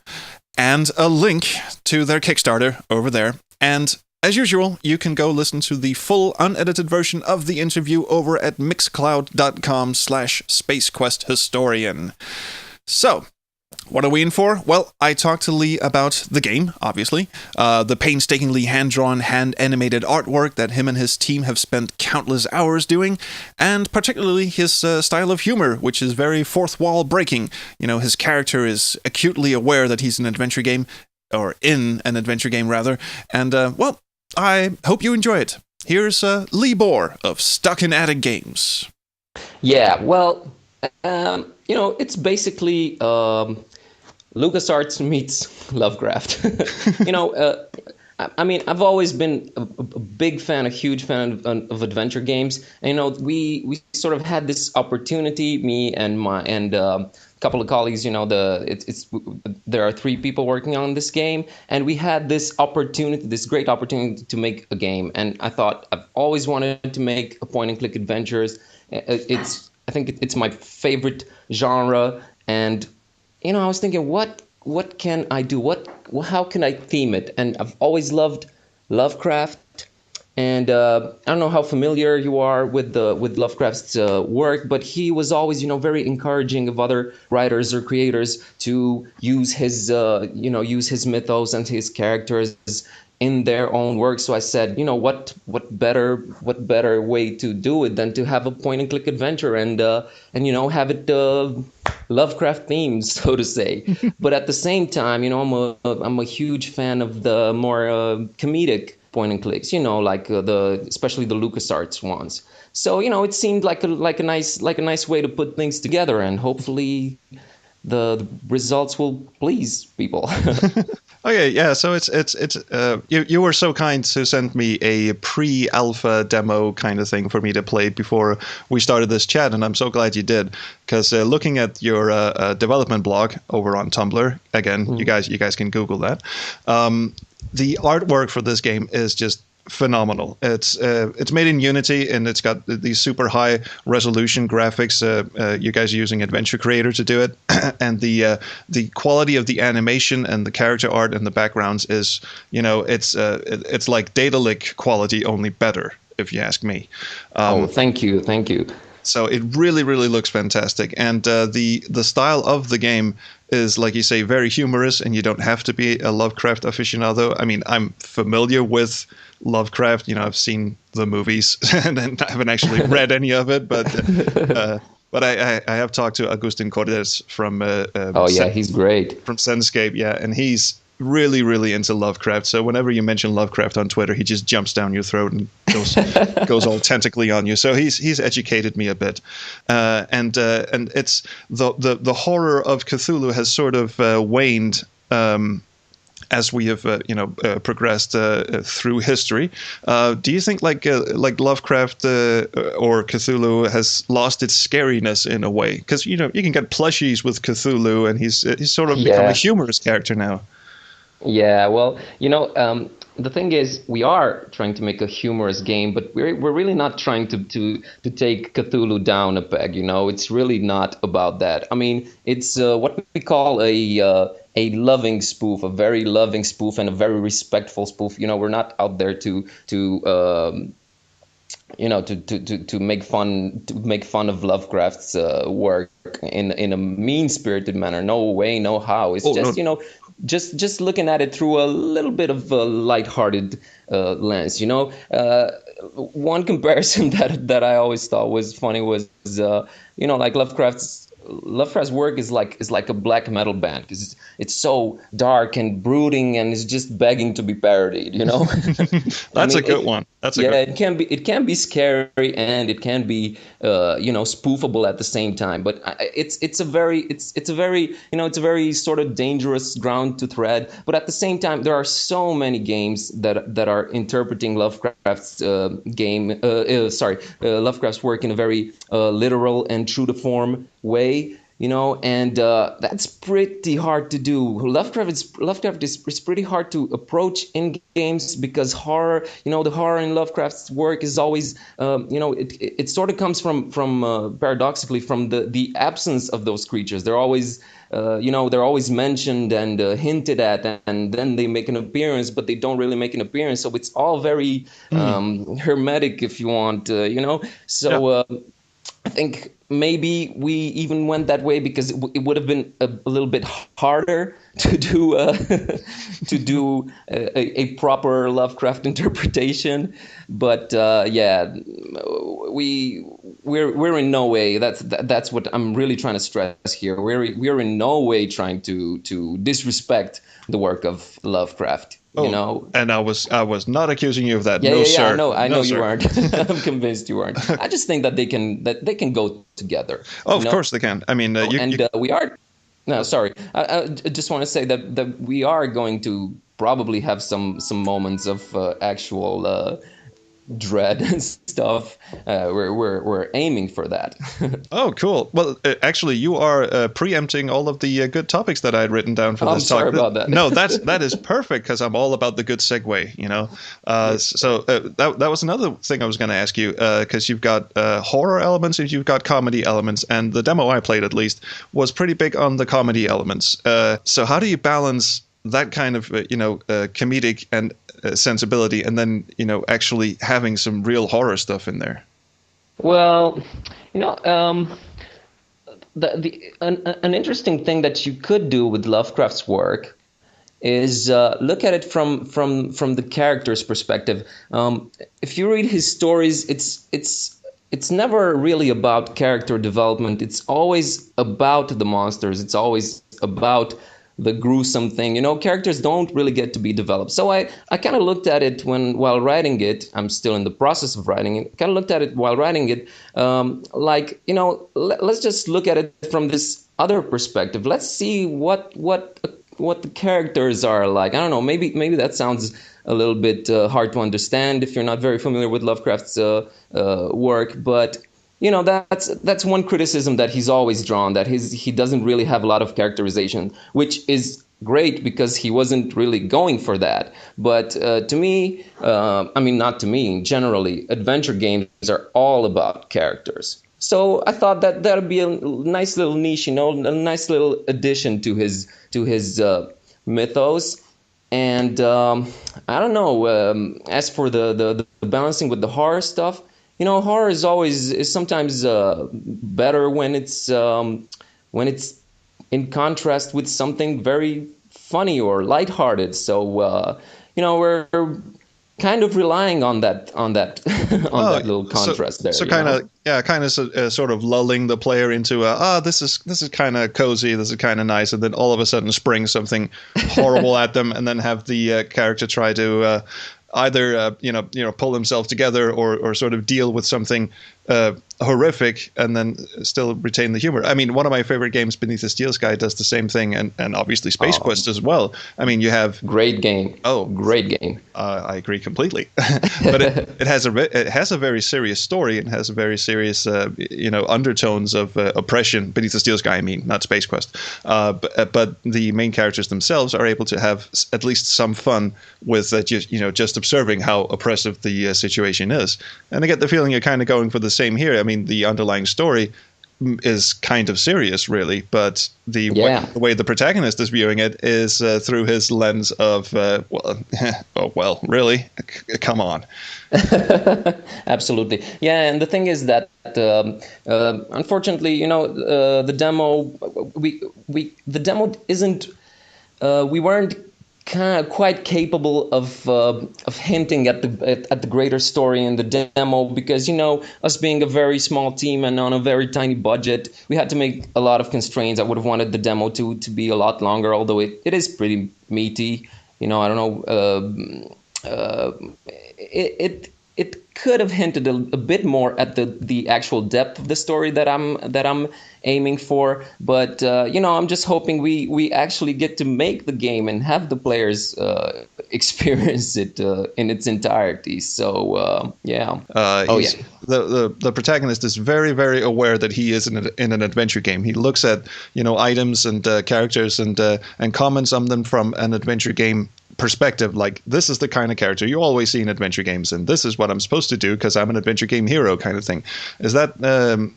And a link to their Kickstarter over there. And as usual, you can go listen to the full unedited version of the interview over at mixcloud.com/SpaceQuestHistorian. So, what are we in for? Well, I talked to Lee about the game, obviously, the painstakingly hand-drawn, hand-animated artwork that him and his team have spent countless hours doing, and particularly his style of humor, which is very fourth-wall breaking. His character is acutely aware that he's an adventure game, or in an adventure game, rather, and, I hope you enjoy it. Here's Liviu Boar of Stuck in Attic Games. Yeah, well, it's basically LucasArts meets Lovecraft. I've always been a big fan, a huge fan of adventure games. And, we sort of had this opportunity, me and a couple of colleagues. There are 3 people working on this game, and we had this great opportunity to make a game. And I thought I've always wanted to make a point-and-click adventures. I think it's my favorite genre, and I was thinking, what can I do? How can I theme it? And I've always loved Lovecraft, and I don't know how familiar you are with Lovecraft's work, but he was always very encouraging of other writers or creators to use his mythos and his characters in their own work. So I said, what better way to do it than to have a point-and-click adventure and have it Lovecraft themed, so to say. But at the same time, I'm a huge fan of the more comedic point and clicks, like especially the LucasArts ones. So it seemed like a nice way to put things together, and hopefully the results will please people. Okay, yeah. So it's you were so kind to send me a pre-alpha demo kind of thing for me to play before we started this chat, and I'm so glad you did, because looking at your development blog over on Tumblr, again, you guys can Google that. The artwork for this game is just phenomenal. It's made in Unity, and it's got these super high resolution graphics. You guys are using Adventure Creator to do it, and the quality of the animation and the character art and the backgrounds is, it's like Daedalic quality, only better, if you ask me. Thank you. So it really, really looks fantastic, and the style of the game is, like you say, very humorous, and you don't have to be a Lovecraft aficionado. I mean, I'm familiar with Lovecraft. I've seen the movies, and I haven't actually read any of it, but I have talked to Agustin Cordes from he's great, from Senscape, and he's really, really into Lovecraft. So whenever you mention Lovecraft on Twitter, he just jumps down your throat and goes all tentacly on you. So he's educated me a bit, and it's the horror of Cthulhu has sort of waned as we have progressed through history. Do you think like Lovecraft or Cthulhu has lost its scariness in a way? Because you can get plushies with Cthulhu, and he's sort of become a humorous character now. Yeah, well, the thing is, we are trying to make a humorous game, but we're really not trying to take Cthulhu down a peg. It's really not about that. I mean, it's what we call a loving spoof, a very loving spoof, and a very respectful spoof. We're not out there to make fun of Lovecraft's work in a mean-spirited manner. No way, no how. It's just looking at it through a little bit of a lighthearted lens. One comparison that I always thought was funny was like Lovecraft's work is like a black metal band, because it's so dark and brooding, and it's just begging to be parodied. That's a good one. It can be scary, and it can be spoofable at the same time. But it's a very sort of dangerous ground to tread. But at the same time, there are so many games that are interpreting Lovecraft's Lovecraft's work in a very literal and true to form way, and that's pretty hard to do. Lovecraft is pretty hard to approach in games, because horror, the horror in Lovecraft's work is always, it sort of comes from paradoxically from the absence of those creatures. They're always they're always mentioned and hinted at, and then they make an appearance, but they don't really make an appearance. So it's all very hermetic, if you want, So I think maybe we even went that way because it would have been a little bit harder to do a proper Lovecraft interpretation. But we're in no way. That's what I'm really trying to stress here. We're in no way trying to disrespect the work of Lovecraft. And I was not accusing you of that. Sir. I know sir. You aren't. I'm convinced you aren't. I just think that they can go together. Of course they can. I mean, we are. No, sorry. I just want to say that we are going to probably have some moments of actual dread and stuff. We're aiming for that. Oh, cool. Well, actually, you are preempting all of the good topics that I had written down for this talk. I'm sorry about that. No, that is perfect, because I'm all about the good segue. So that was another thing I was going to ask you, because you've got horror elements and you've got comedy elements, and the demo I played, at least, was pretty big on the comedy elements. So how do you balance that kind of comedic and sensibility, and then actually having some real horror stuff in there? Well, an interesting thing that you could do with Lovecraft's work is look at it from the character's perspective. If you read his stories, it's never really about character development. It's always about the monsters. It's always about the gruesome thing. Characters don't really get to be developed. So I kind of looked at it while writing it. I'm still in the process of writing it. Kind of looked at it while writing it, let's just look at it from this other perspective. Let's see what the characters are like. I don't know. Maybe that sounds a little bit hard to understand if you're not very familiar with Lovecraft's work, but that's one criticism that he's always drawn, that he doesn't really have a lot of characterization, which is great because he wasn't really going for that. But to me, not to me, generally, adventure games are all about characters. So I thought that would be a nice little niche, a nice little addition to his mythos. And I don't know. As for the balancing with the horror stuff, horror is sometimes better when it's in contrast with something very funny or lighthearted. So we're kind of relying on that that little contrast there. So sort of lulling the player into this is kind of cozy, this is kind of nice, and then all of a sudden spring something horrible at them, and then have the character try to either pull themselves together or sort of deal with something horrific and then still retain the humor. I mean, one of my favorite games, Beneath the Steel Sky, does the same thing, and obviously Space Quest as well. I mean, you have great game. Oh, great game. I agree completely. But it has a very serious story. It has a very serious undertones of oppression. Beneath the Steel Sky, I mean, not Space Quest. But the main characters themselves are able to have at least some fun with just observing how oppressive the situation is. And I get the feeling you're kind of going for the same here. I mean, the underlying story is kind of serious, really, but the way the protagonist is viewing it is through his lens of, really? Come on. Absolutely. Yeah, and the thing is that, unfortunately, the demo, the demo isn't, we weren't quite capable of hinting at the greater story in the demo, because us being a very small team and on a very tiny budget, we had to make a lot of constraints. I would have wanted the demo to be a lot longer, although it is pretty meaty. I don't know. It could have hinted a bit more at the actual depth of the story that I'm aiming for, but I'm just hoping we actually get to make the game and have the players experience it in its entirety. So the protagonist is very, very aware that he is in an adventure game. He looks at items and characters and comments on them from an adventure game perspective, like, this is the kind of character you always see in adventure games, and this is what I'm supposed to do because I'm an adventure game hero, kind of thing. Is that the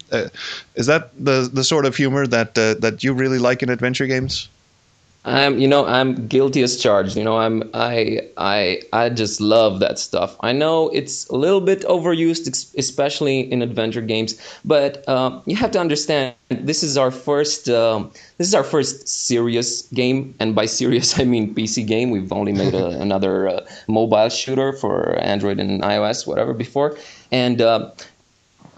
sort of humor that you really like in adventure games? I'm guilty as charged. I just love that stuff. I know it's a little bit overused, especially in adventure games, but you have to understand this is our first serious game, and by serious I mean PC game. We've only made another mobile shooter for Android and iOS, whatever, before, and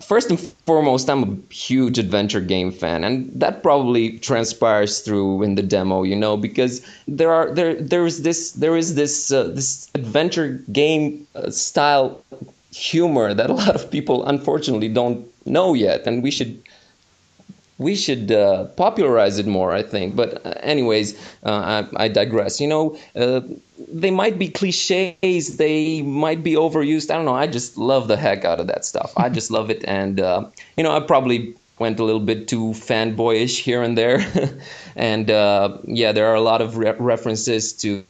first and foremost, I'm a huge adventure game fan, and that probably transpires through in the demo, because there is this adventure game style humor that a lot of people unfortunately don't know yet, and we should popularize it more, I think. But anyways, I digress. They might be cliches, they might be overused. I don't know. I just love the heck out of that stuff. I just love it, and I probably went a little bit too fanboyish here and there, and there are a lot of references to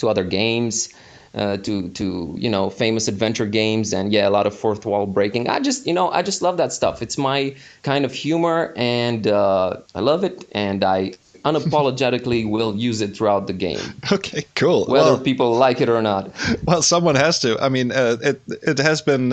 other games. To famous adventure games, and a lot of fourth wall breaking. I just love that stuff. It's my kind of humor, and I love it, and I unapologetically will use it throughout the game. Okay, cool. Whether people like it or not. Well, someone has to. I mean, it has been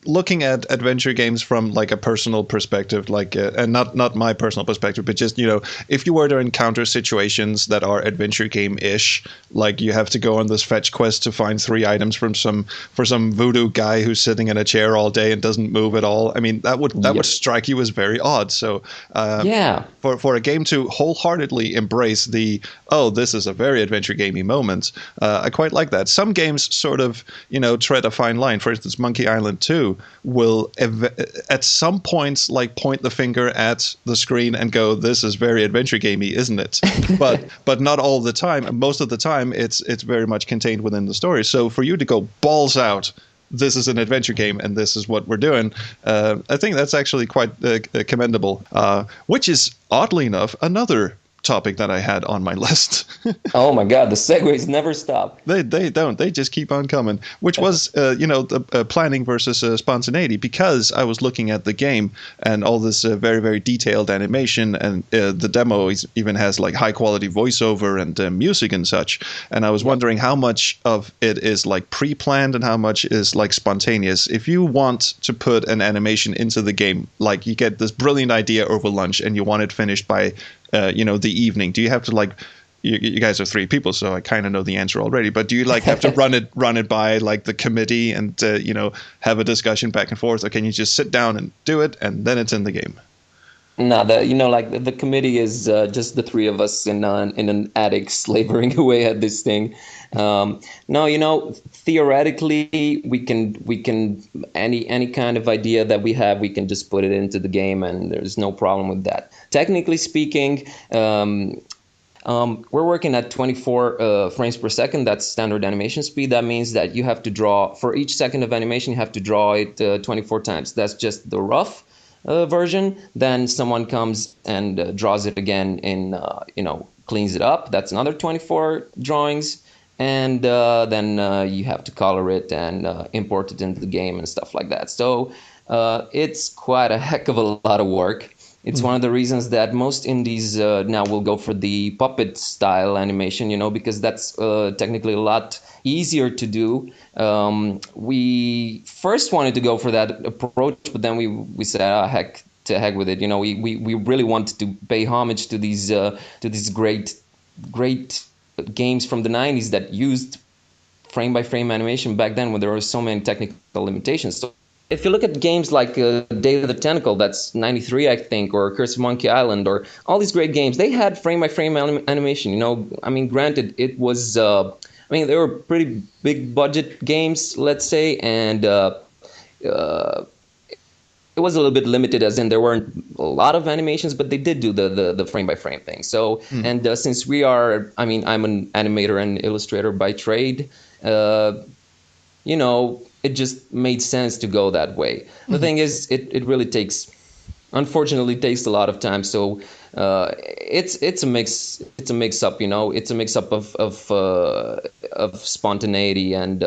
looking at adventure games from like a personal perspective, like and not my personal perspective, but just if you were to encounter situations that are adventure game-ish, like you have to go on this fetch quest to find 3 items for some voodoo guy who's sitting in a chair all day and doesn't move at all. I mean, that would strike you as very odd. So for a game to wholeheartedly embrace this is a very adventure gamey moment, I quite like that. Some games sort of tread a fine line. For instance, Monkey Island 2 will at some points like point the finger at the screen and go, "This is very adventure gamey, isn't it?" but not all the time. Most of the time, it's very much contained within the story. So for you to go balls out, this is an adventure game and this is what we're doing, I think that's actually quite commendable. Which is oddly enough another topic that I had on my list. Oh my God, the segues never stop. They don't. They just keep on coming. Which was, the planning versus spontaneity, because I was looking at the game and all this very, very detailed animation, and the demo even has like high quality voiceover and music and such. And I was wondering how much of it is like pre-planned and how much is like spontaneous. If you want to put an animation into the game, like you get this brilliant idea over lunch and you want it finished by the evening, do you have to like, you guys are 3 people, so I kind of know the answer already, but do you like have to run it by like the committee and have a discussion back and forth, or can you just sit down and do it and then it's in the game? No, the committee is just the 3 of us in an attic slavering away at this thing. No, theoretically we can any kind of idea that we have, we can just put it into the game, and there's no problem with that. Technically speaking, we're working at 24 frames per second. That's standard animation speed. That means that you have to draw, for each second of animation, you have to draw it 24 times. That's just the rough version. Then someone comes and draws it again in, cleans it up. That's another 24 drawings. And then you have to color it and import it into the game and stuff like that. So it's quite a heck of a lot of work. It's one of the reasons that most indies now will go for the puppet style animation, because that's technically a lot easier to do. We first wanted to go for that approach, but then we said, heck with it. We really wanted to pay homage to these great games from the 90s that used frame by frame animation back then, when there were so many technical limitations. So if you look at games like Day of the Tentacle, that's 93, I think, or Curse of Monkey Island, or all these great games, they had frame-by-frame animation. Granted, it was, they were pretty big budget games, let's say, and it was a little bit limited, as in there weren't a lot of animations, but they did do the frame-by-frame thing. So, and since we are, I'm an animator and illustrator by trade, it just made sense to go that way. The thing is, it really unfortunately takes a lot of time. So it's a mix up, it's a mix up of spontaneity and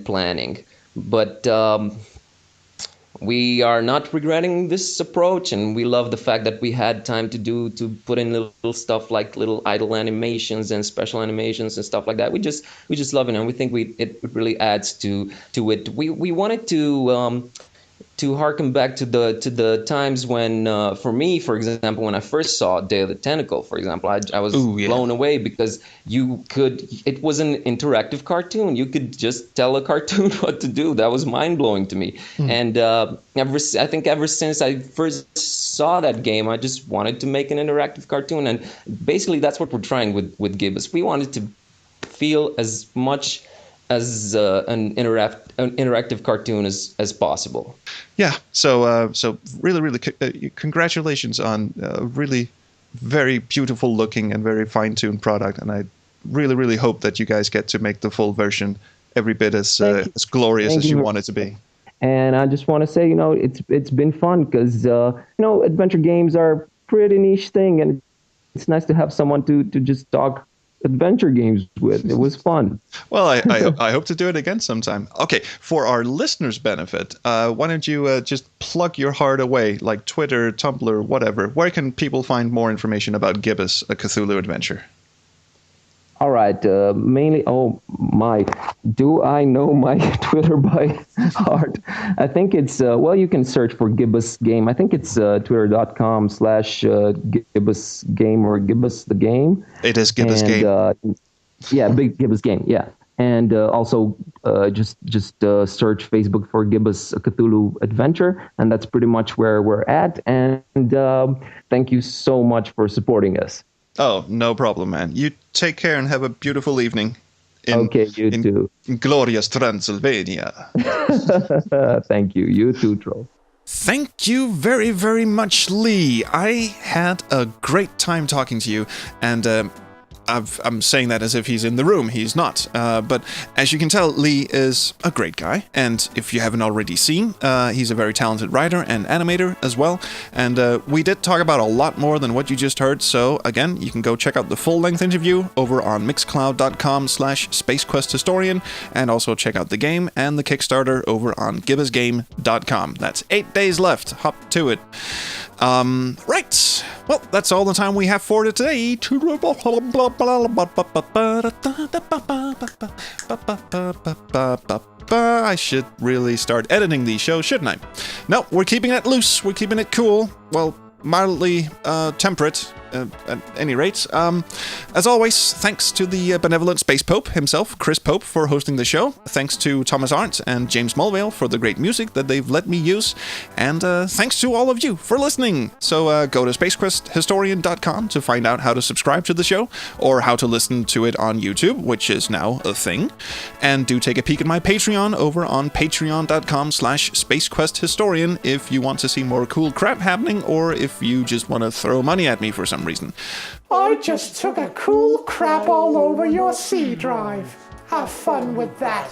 planning. But we are not regretting this approach, and we love the fact that we had time to put in little stuff like little idle animations and special animations and stuff like that. We just love it, and we think it really adds to it. We wanted to harken back to the times when, for me, for example, when I first saw Day of the Tentacle, for example, I was blown away, because it was an interactive cartoon. You could just tell a cartoon what to do. That was mind-blowing to me. And ever since I first saw that game, I just wanted to make an interactive cartoon. And basically that's what we're trying with Gibbous. We wanted to feel as much as an interactive cartoon as possible. Yeah. So really congratulations on a really very beautiful looking and very fine-tuned product, and I really hope that you guys get to make the full version every bit as glorious as you want it to be. And I just want to say, it's been fun, because adventure games are a pretty niche thing, and it's nice to have someone to just talk adventure games with. It was fun. Well, I hope to do it again sometime. Okay, for our listeners' benefit, why don't you just plug your heart away, like Twitter, Tumblr, whatever. Where can people find more information about Gibbous, a Cthulhu Adventure? All right. Mainly, do I know my Twitter by heart? I think it's, you can search for Gibbous Game. I think it's twitter.com/Gibbous Game or Gibbous the Game. It is Gibbous Game. Big Gibbous Game, yeah. And also just search Facebook for Gibbous Cthulhu Adventure, and that's pretty much where we're at. And thank you so much for supporting us. Oh, no problem, man. You take care and have a beautiful evening. Okay, you too. In glorious Transylvania. Thank you. You too, Troll. Thank you very, very much, Lee. I had a great time talking to you, and I'm saying that as if he's in the room. He's not. But as you can tell, Lee is a great guy. And if you haven't already seen, he's a very talented writer and animator as well. And we did talk about a lot more than what you just heard. So again, you can go check out the full-length interview over on mixcloud.com/SpaceQuestHistorian, and also check out the game and the Kickstarter over on gibbosgame.com. That's 8 days left. Hop to it. Right. Well, that's all the time we have for today. I should really start editing these shows, shouldn't I? No, we're keeping it loose. We're keeping it cool. Well, mildly temperate. At any rate, as always, thanks to the benevolent Space Pope himself, Chris Pope, for hosting the show. Thanks to Thomas Arndt and James Mulvale for the great music that they've let me use. And thanks to all of you for listening. So go to SpaceQuestHistorian.com to find out how to subscribe to the show, or how to listen to it on YouTube, which is now a thing. And do take a peek at my Patreon over on patreon.com/SpaceQuestHistorian if you want to see more cool crap happening, or if you just want to throw money at me for some reason. I just took a cool crap all over your C drive. Have fun with that.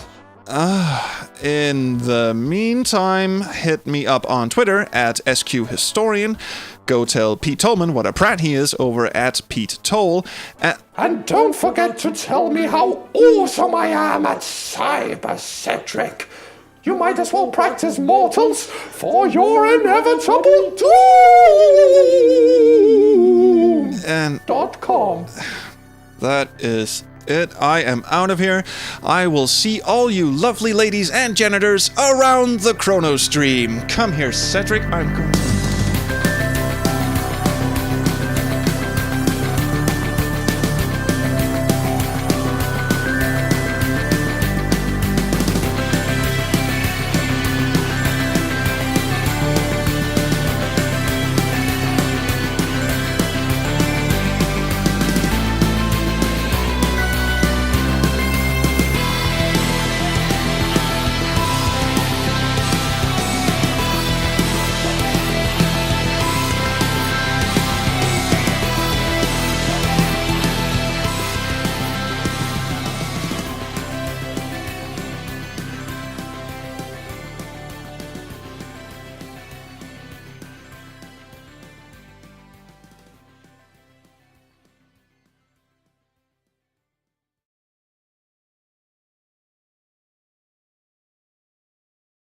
In the meantime, hit me up on Twitter at SQHistorian. Go tell Pete Tolman what a prat he is over at Pete Toll. And don't forget to tell me how awesome I am at Cyber Cedric. You might as well practice mortals for your inevitable doom. And .com. That is it. I am out of here. I will see all you lovely ladies and janitors around the Chrono Stream. Come here, Cedric. I'm going